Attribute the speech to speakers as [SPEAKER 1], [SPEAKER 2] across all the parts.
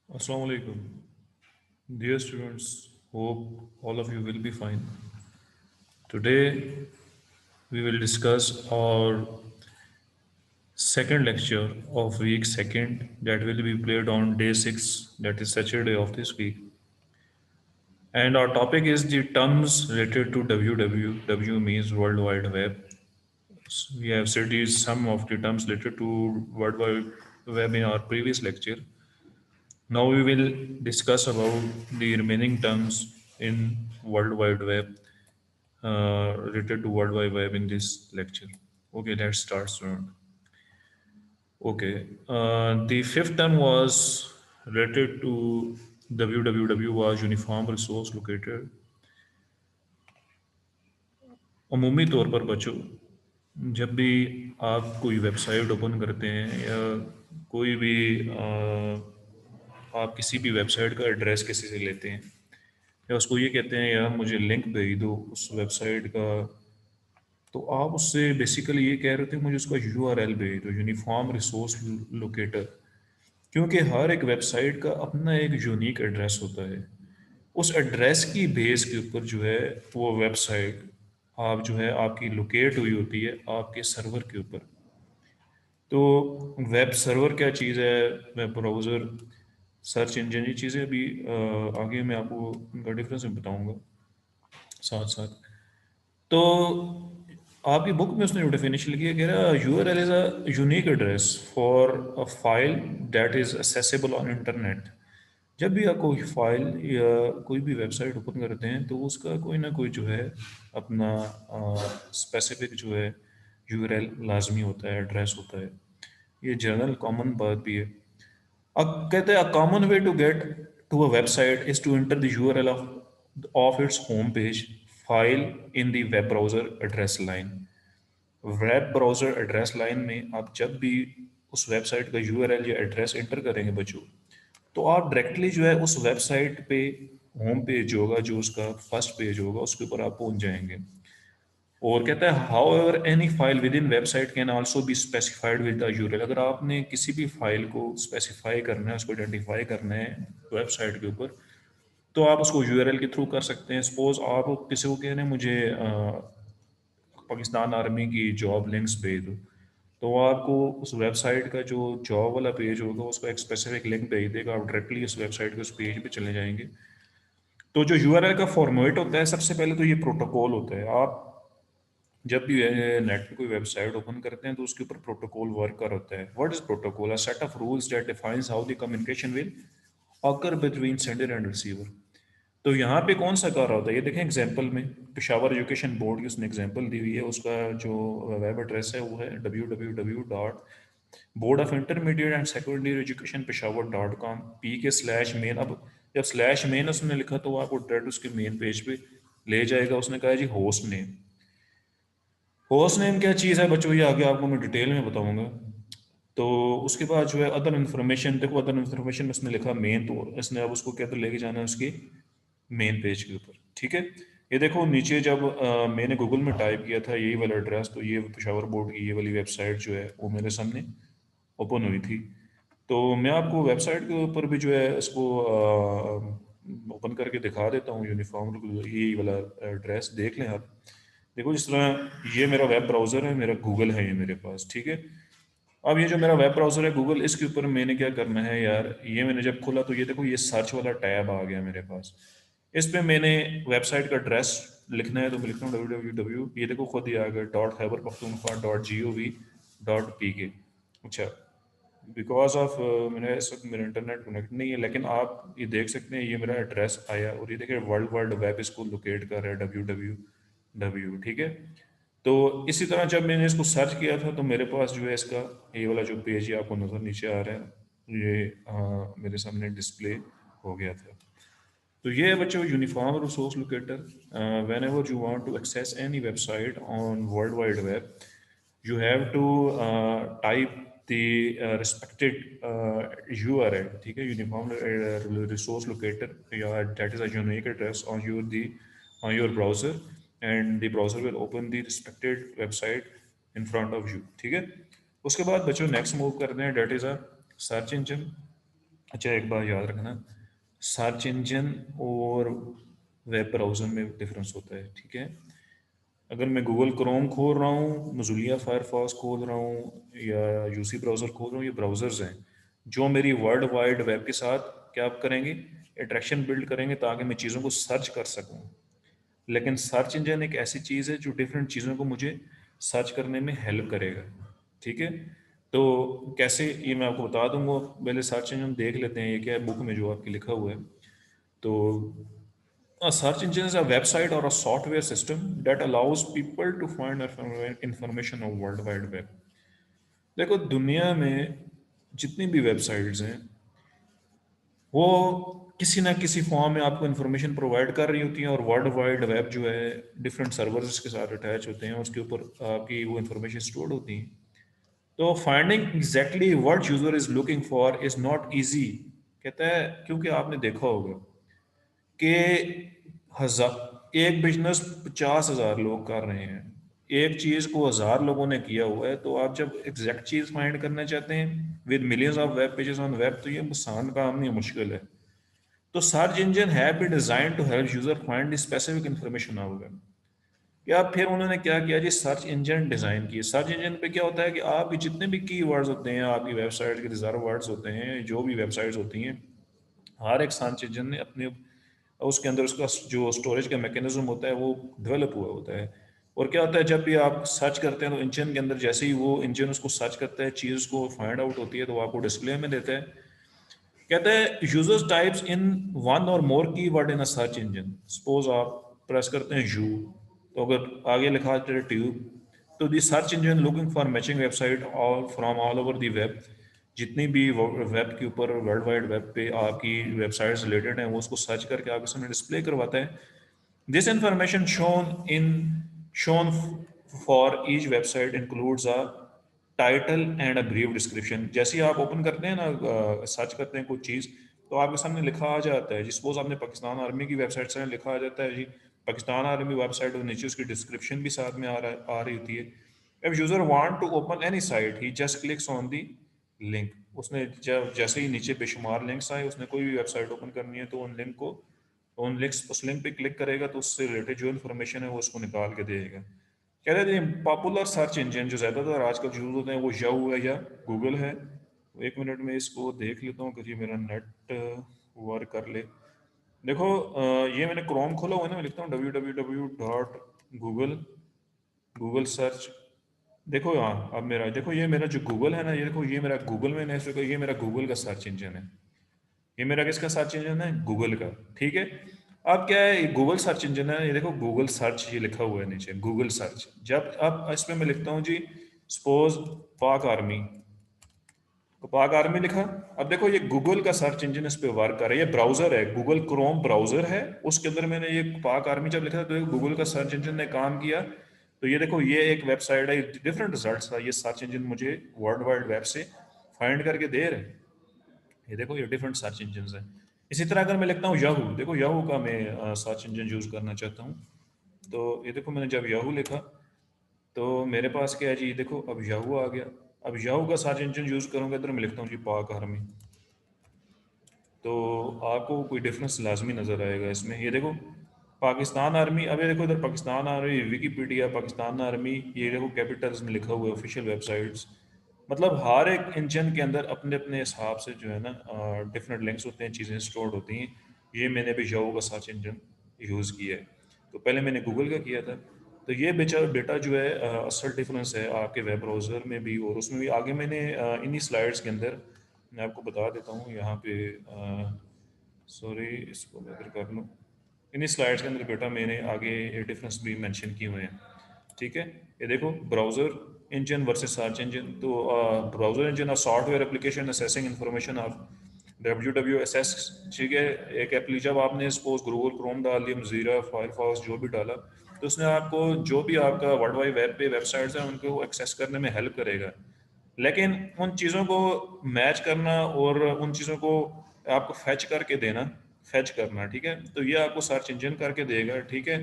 [SPEAKER 1] Assalamu alaikum. Dear students, hope all of you will be fine. Today we will discuss our second lecture of week second that will be played on day 6, that is Saturday of this week. And our topic is the terms related to WWW. W means World Wide Web. We have studied some of the terms related to World Wide Web in our previous lecture. Now we will discuss about the remaining terms in World Wide Web related to World Wide Web in this lecture. Okay, let's start soon. Okay, the fifth term was related to WWW was Uniform Resource Locator. अमूमी तौर पर बच्चों जब भी आप कोई website open करते हैं या कोई भी आप किसी भी वेबसाइट का एड्रेस किसी से लेते हैं या उसको ये कहते हैं यार मुझे लिंक भेज दो उस वेबसाइट का, तो आप उससे बेसिकली ये कह रहे थे मुझे उसका यूआरएल भेज दो, यूनिफॉर्म रिसोर्स लोकेटर। क्योंकि हर एक वेबसाइट का अपना एक यूनिक एड्रेस होता है। उस एड्रेस की बेस के ऊपर जो है वो वेबसाइट आप जो है आपकी लोकेट हुई होती है आपके सर्वर के ऊपर। तो वेब सर्वर क्या चीज़ है, वेब ब्राउज़र, सर्च इंजन, ये चीज़ें अभी आगे मैं आपको उनका डिफरेंस भी बताऊंगा साथ साथ। तो आपकी बुक में उसने जो डेफिनेशन लिखी है, कह रहा URL is a unique address for a file that is accessible on internet. जब भी आप कोई फाइल या कोई भी वेबसाइट ओपन करते हैं तो उसका कोई ना कोई जो है अपना स्पेसिफिक जो है यूआरएल लाजमी होता है, एड्रेस होता है। ये जनरल कॉमन बात भी है। अब कहते हैं a common way to get to a website is to enter the URL of its home page file in the web browser address line. Web browser address line में आप जब भी उस वेबसाइट का यूआरएल या एड्रेस एंटर करेंगे बच्चों, तो आप डायरेक्टली जो है उस वेबसाइट पे होम पेज जो होगा, जो उसका फर्स्ट पेज होगा, उसके ऊपर आप पहुंच जाएंगे। और कहता है how ever any file with in website can also be specified with the URL. अगर आपने किसी भी फाइल को स्पेसिफाई करना है, उसको आइडेंटिफाई करना है वेबसाइट के ऊपर, तो आप उसको यूआरएल के थ्रू कर सकते हैं। सपोज आप किसी को कह रहे हैं मुझे पाकिस्तान आर्मी की जॉब लिंक्स भेज दो, तो वो आपको उस वेबसाइट का जो जॉब वाला पेज होगा उसका एक स्पेसिफिक लिंक भेज देगा, आप डायरेक्टली उस वेबसाइट के उस पेज पे चले जाएंगे। तो जो यूआरएल का फॉर्मेट होता है, सबसे पहले तो ये प्रोटोकॉल होता है। आप जब भी नेट पे कोई वेबसाइट ओपन करते हैं तो उसके ऊपर प्रोटोकॉल वर्क कर होता है। What is protocol? A set of rules that defines how the communication will occur between sender and receiver. तो यहाँ पे कौन सा कर रहा होता है, ये देखें एग्जांपल में पेशावर एजुकेशन बोर्ड की उसने एग्जांपल दी हुई है। उसका जो वेब एड्रेस है वो है www.board of intermediate and secondary education peshawar.com p/main। अब जब स्लैश मेन उसने लिखा तो वो आपको डायरेक्ट उसके मेन पेज पे ले जाएगा। उसने कहा जी होस्ट नेम। होस्ट नेम क्या चीज़ है बच्चों, ये आगे आपको मैं डिटेल में बताऊंगा। तो उसके बाद जो है अदर इन्फॉर्मेशन, देखो अदर इन्फॉर्मेशन में उसने लिखा मेन, तो इसने अब उसको क्या तो लेके जाना है उसकी मेन पेज के ऊपर। ठीक है, ये देखो नीचे जब मैंने गूगल में टाइप किया था यही वाला एड्रेस, तो ये पेशावर बोर्ड की ये वाली वेबसाइट जो है वो मेरे सामने ओपन हुई थी। तो मैं आपको वेबसाइट के ऊपर भी जो है इसको ओपन करके दिखा देता हूँ। यूनिफॉर्म ये वाला एड्रेस देख लें आप। देखो जिस तरह ये मेरा वेब ब्राउज़र है, मेरा गूगल है ये मेरे पास, ठीक है। अब ये जो मेरा वेब ब्राउज़र है गूगल, इसके ऊपर मैंने क्या करना है यार, ये मैंने जब खोला तो ये देखो ये सर्च वाला टैब आ गया मेरे पास। इस पे मैंने वेबसाइट का एड्रेस लिखना है तो मैं लिखता हूँ www, ये देखो खुद ही आ गया .खैबर पख्तूनख्वा.gov.pk। अच्छा, बिकॉज ऑफ मेरा इस वक्त मेरा इंटरनेट कनेक्ट नहीं है, लेकिन आप ये देख सकते हैं ये मेरा एड्रेस आया और ये देखिए वर्ल्ड वाइड वेब इसको लोकेट कर रहा है www। ठीक है, तो इसी तरह जब मैंने इसको सर्च किया था तो मेरे पास जो है इसका ये वाला जो पेज है आपको नज़र नीचे आ रहा है, ये मेरे सामने डिस्प्ले हो गया था। तो ये है बच्चों uniform resource locator. Whenever you want to access any website on world wide web, you have to type the respected URL, ठीक है, यूनिफॉर्म रिसोर्स लोकेटर, या that is a unique address on your browser, and the browser will open the respected website in front of you। ठीक है, उसके बाद बच्चों next move करते हैं, that is a search engine. अच्छा, एक बात याद रखना, सर्च इंजन और वेब ब्राउज़र में डिफरेंस होता है, ठीक है। अगर मैं गूगल क्रोम खोल रहा हूँ, मोज़िला फायरफॉक्स खोल रहा हूँ या यूसी ब्राउज़र खोल रहा हूँ, ये ब्राउज़र्स हैं जो मेरी वर्ल्ड वाइड वेब के साथ क्या करेंगे, अट्रैक्शन बिल्ड करेंगे ताकि मैं चीज़ों को सर्च कर सकूँ। लेकिन सर्च इंजन एक ऐसी चीज़ है जो डिफरेंट चीज़ों को मुझे सर्च करने में हेल्प करेगा, ठीक है। तो कैसे, ये मैं आपको बता दूंगा। पहले सर्च इंजन देख लेते हैं, ये क्या है बुक में जो आपके लिखा हुआ है। तो a search engine is a website or a software system that allows people to find information on world wide web। देखो, दुनिया में जितनी भी वेबसाइट्स हैं वो किसी ना किसी फॉर्म में आपको इन्फॉर्मेशन प्रोवाइड कर रही होती हैं, और वर्ल्ड वाइड वेब जो है डिफरेंट सर्वर्स के साथ अटैच होते हैं, उसके ऊपर आपकी वो इन्फॉर्मेशन स्टोर होती हैं। तो finding exactly what user is looking for is not easy. कहता है क्योंकि आपने देखा होगा कि एक बिजनेस 50,000 लोग कर रहे हैं, एक चीज को 1,000 लोगों ने किया हुआ है, तो आप जब एग्जैक्ट चीज फाइंड करना चाहते हैं with millions of web pages on web, तो ये आसान काम नहीं, मुश्किल है। तो सर्च इंजन है भी design to help user find specific information out है। या फिर उन्होंने क्या किया जी, सर्च इंजन डिजाइन किए। सर्च इंजन पे क्या होता है कि आपके जितने भी की वर्ड्स होते हैं, आपकी वेबसाइट के रिजर्व वर्ड्स होते हैं, जो भी वेबसाइट्स होती हैं, हर एक सर्च इंजन ने अपने उसके अंदर उसका जो स्टोरेज का मैकेनिज्म होता है वो डेवलप हुआ होता है। और क्या होता है, जब भी आप सर्च करते हैं तो इंजन के अंदर जैसे ही वो इंजन उसको सर्च करता है, चीज़ को फाइंड आउट होती है, तो वो आपको डिस्प्ले में देता है। कहते हैं यूजर्स टाइप्स इन वन और more keyword in a search engine. Suppose आप प्रेस करते हैं यू, तो अगर आगे लिखा है ट्यूब, तो the search engine looking for matching website all from all over the web. जितनी भी वेब के ऊपर वर्ल्ड वाइड वेब पे आपकी वेबसाइट्स रिलेटेड हैं, वो उसको सर्च करके आपके सामने डिस्प्ले करवाता है। This information shown for each website includes a title and a brief description। जैसे ही आप ओपन करते हैं ना, सर्च करते हैं कुछ चीज़, तो आपके सामने लिखा आ जाता है जी। सपोज आपने पाकिस्तान आर्मी की वेबसाइट से लिखा आ जाता है जी पाकिस्तान आर्मी वेबसाइट, और नीचे उसकी डिस्क्रिप्शन भी साथ में आ रही होती है। If user want to open any site he just clicks on the link. उसने जब जैसे ही नीचे बेशुमार लिंक्स आए, उसने कोई भी वेबसाइट ओपन करनी है तो उन लिंक को, उन लिंक्स उस लिंक पे क्लिक करेगा तो उससे रिलेटेड जो इन्फॉर्मेशन है वो उसको निकाल के देगा। कह रहे थे पॉपुलर सर्च इंजन जो ज़्यादातर आजकल यूज होते हैं वो याहू है या गूगल है। एक मिनट में इसको देख लेता हूँ कि ये मेरा नेट वर्क कर ले। देखो, ये मैंने क्रोम खोला हुआ है ना, मैं लिखता हूँ www.google, गूगल सर्च। देखो हाँ, अब मेरा देखो, ये मेरा जो गूगल है ना, ये देखो ये मेरा गूगल में नहीं, ये मेरा गूगल का सर्च इंजन है। ये मेरा किसका सर्च इंजन है, गूगल का, ठीक है। अब क्या है, गूगल सर्च इंजन है, ये देखो गूगल सर्च ये लिखा हुआ है नीचे, गूगल सर्च। जब अब इसमें मैं लिखता हूँ जी सपोज पाक आर्मी, तो पाक आर्मी लिखा। अब देखो ये गूगल का सर्च इंजन इस पे वर्क कर रहा है, ये ब्राउजर है, गूगल क्रोम ब्राउजर है, उसके अंदर मैंने ये पाक आर्मी जब लिखा तो गूगल का सर्च इंजन ने काम किया। तो ये देखो ये एक वेबसाइट है, डिफरेंट रिजल्ट्स था, ये सर्च इंजन मुझे वर्ल्ड वाइड वेब से फाइंड करके दे रहे हैं। ये देखो ये डिफरेंट सर्च इंजन हैं। इसी तरह अगर मैं लिखता हूँ याहू, देखो याहू का मैं सर्च इंजन यूज़ करना चाहता हूँ, तो ये देखो मैंने जब याहू लिखा तो मेरे पास क्या है जी, देखो अब याहू आ गया। अब याहू का सर्च इंजन यूज़ करूँगा, इधर मैं लिखता हूँ जी पाक आर्मी, तो आपको कोई डिफरेंस लाजमी नज़र आएगा इसमें। ये देखो पाकिस्तान आर्मी, अब ये देखो इधर Pakistan army Wikipedia, Pakistan army, ये देखो कैपिटल्स में लिखा हुआ है, ऑफिशियल वेबसाइट्स। मतलब हर एक इंजन के अंदर अपने अपने हिसाब से जो है ना डिफरेंट लिंक्स होते हैं, चीज़ें स्टोर्ड होती हैं। ये मैंने भी याहू का सर्च इंजन यूज़ किया है, तो पहले मैंने गूगल का किया था। तो ये बेचा बेटा जो है असल डिफरेंस है आपके वेब ब्राउज़र में भी और उसमें भी। आगे मैंने इन्हीं स्लाइड्स के अंदर मैं आपको बता देता हूँ यहाँ पे, सॉरी इसको मैं इधर कर लूँ। इन्हीं स्लाइड्स के अंदर बेटा मैंने आगे ये डिफरेंस भी मेंशन किए हुए हैं, ठीक है। ये देखो browser engine versus search engine. तो ब्राउज़र इंजन और software application assessing information of WWSS, ठीक है। एक एप्ली जब आपने सपोज गूगल क्रोम डाल दिया, मजीरा फायरफॉक्स जो भी डाला, तो उसने आपको जो भी आपका वर्ल्ड वाइड वेब पे वेबसाइट्स हैं उनको एक्सेस करने में हेल्प करेगा। लेकिन उन चीज़ों को मैच करना और उन चीज़ों को आपको फैच करके देना, फैच करना, ठीक है, तो ये आपको सर्च इंजन करके देगा, ठीक है।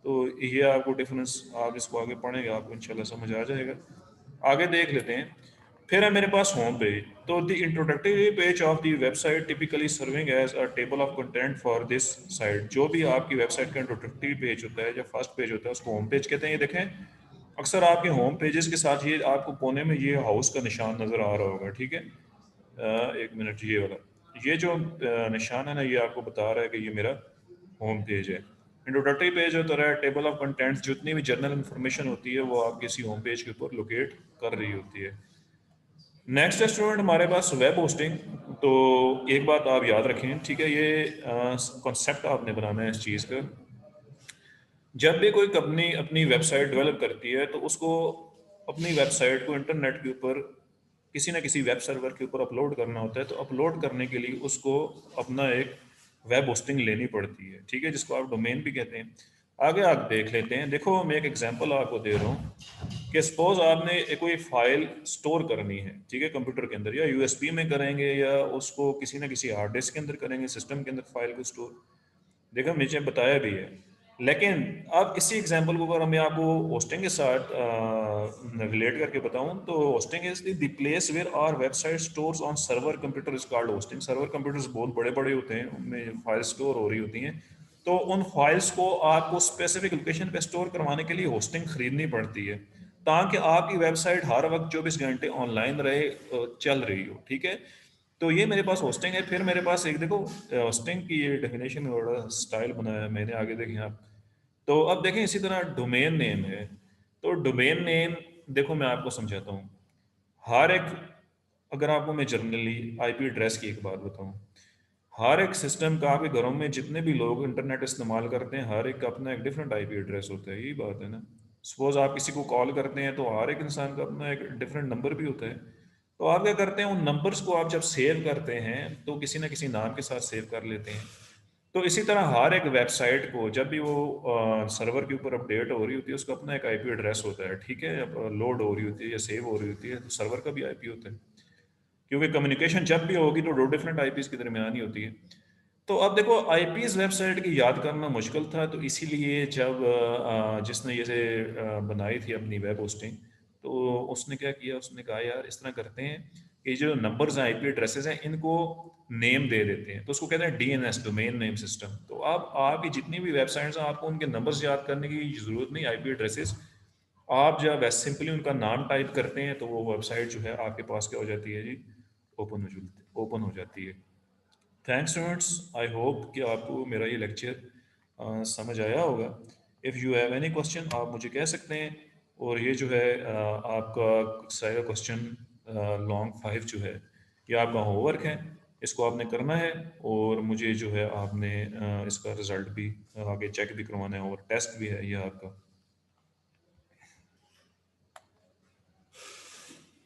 [SPEAKER 1] तो ये आपको डिफरेंस, आप इसको आगे पढ़ेंगे आपको इंशाल्लाह समझ आ जाएगा। आगे देख लेते हैं। फिर है मेरे पास होम पेज। तो the introductory page of the website typically serving as a table of content for this site. जो भी आपकी वेबसाइट का इंट्रोडक्टरी पेज होता है या फर्स्ट पेज होता है उसको होम पेज कहते हैं। ये देखें, अक्सर आपके होम पेजेस के साथ ये आपको कोने में ये हाउस का निशान नज़र आ रहा होगा, ठीक है। एक मिनट, ये वाला, ये जो निशान है ना, ये आपको बता रहा है कि ये मेरा होम पेज है। इंट्रोडक्टरी पेज होता है टेबल ऑफ कंटेंट्स, जितनी भी जनरल इंफॉर्मेशन होती है वो आपके इसी होम पेज के ऊपर लोकेट कर रही होती है। नेक्स्ट है स्टूडेंट हमारे पास वेब होस्टिंग। तो एक बात आप याद रखें, ठीक है, ये कॉन्सेप्ट आपने बनाना है इस चीज़ का। जब भी कोई कंपनी अपनी वेबसाइट डेवलप करती है तो उसको अपनी वेबसाइट को इंटरनेट के ऊपर किसी ना किसी वेब सर्वर के ऊपर अपलोड करना होता है। तो अपलोड करने के लिए उसको अपना एक वेब होस्टिंग लेनी पड़ती है, ठीक है, जिसको आप डोमेन भी कहते हैं। आगे आप देख लेते हैं। देखो मैं एक एग्जांपल आपको दे रहा हूँ कि सपोज आपने कोई फाइल स्टोर करनी है, ठीक है, कंप्यूटर के अंदर, या यूएसबी में करेंगे या उसको किसी ना किसी हार्ड डिस्क के अंदर करेंगे, सिस्टम के अंदर फाइल को स्टोर। देखो मुझे बताया भी है। लेकिन अब इसी एग्जांपल को अगर मैं आपको होस्टिंग के साथ रिलेट करके बताऊं तो hosting is the place where our website stores on server computer is called hosting. Server computers बहुत बड़े बड़े होते हैं, उनमें फाइल स्टोर हो रही होती हैं। तो उन फाइल्स को आपको स्पेसिफिक लोकेशन पे स्टोर करवाने के लिए होस्टिंग खरीदनी पड़ती है, ताकि आपकी वेबसाइट हर वक्त 24 घंटे ऑनलाइन रहे, चल रही हो, ठीक है। तो ये मेरे पास होस्टिंग है। फिर मेरे पास एक देखो होस्टिंग की ये डेफिनेशन में बड़ा स्टाइल बनाया है मैंने, आगे देखें आप। तो अब देखें इसी तरह डोमेन नेम है। तो डोमेन नेम, देखो मैं आपको समझाता हूँ। हर एक, अगर आपको मैं जनरली आईपी एड्रेस की एक बात बताऊँ, हर एक सिस्टम का, आपके घरों में जितने भी लोग इंटरनेट इस्तेमाल करते हैं हर एक का अपना एक डिफरेंट आईपी एड्रेस होता है, यही बात है ना। सपोज आप किसी को कॉल करते हैं तो हर एक इंसान का अपना एक डिफरेंट नंबर भी होता है। तो आप क्या करते हैं, उन नंबर्स को आप जब सेव करते हैं तो किसी ना किसी नाम के साथ सेव कर लेते हैं। तो इसी तरह हर एक वेबसाइट को जब भी वो सर्वर के ऊपर अपडेट हो रही होती है उसका अपना एक आईपी एड्रेस होता है, ठीक है। लोड हो रही होती है या सेव हो रही होती है तो सर्वर का भी आईपी होता है, क्योंकि कम्युनिकेशन जब भी होगी तो दो डिफरेंट आईपीज के दरमियान ही होती है। तो अब देखो आईपीज वेबसाइट की याद करना मुश्किल था, तो इसीलिए जब जिसने ये से बनाई थी अपनी वेब होस्टिंग, तो उसने क्या किया, उसने कहा यार इस तरह करते हैं कि जो नंबर्स हैं, आईपी एड्रेसेस हैं, इनको नेम दे देते हैं। तो उसको कहते हैं डीएनएस, डोमेन नेम सिस्टम। तो अब आपकी जितनी भी वेबसाइट्स हैं आपको उनके नंबर्स याद करने की जरूरत नहीं, आईपी एड्रेसेस। आप जब सिंपली उनका नाम टाइप करते हैं तो वो वेबसाइट जो है आपके पास क्या हो जाती है जी, ओपन हो जाती है। थैंक्स स्टूडेंट्स, आई होप कि आपको मेरा ये लेक्चर समझ आया होगा। If you have any question आप मुझे कह सकते हैं। और ये जो है आपका सारा क्वेश्चन लॉन्ग 5 जो है ये आपका होमवर्क है, इसको आपने करना है। और मुझे जो है आपने इसका रिज़ल्ट भी आगे चेक भी करवाना है और टेस्ट भी है ये आपका।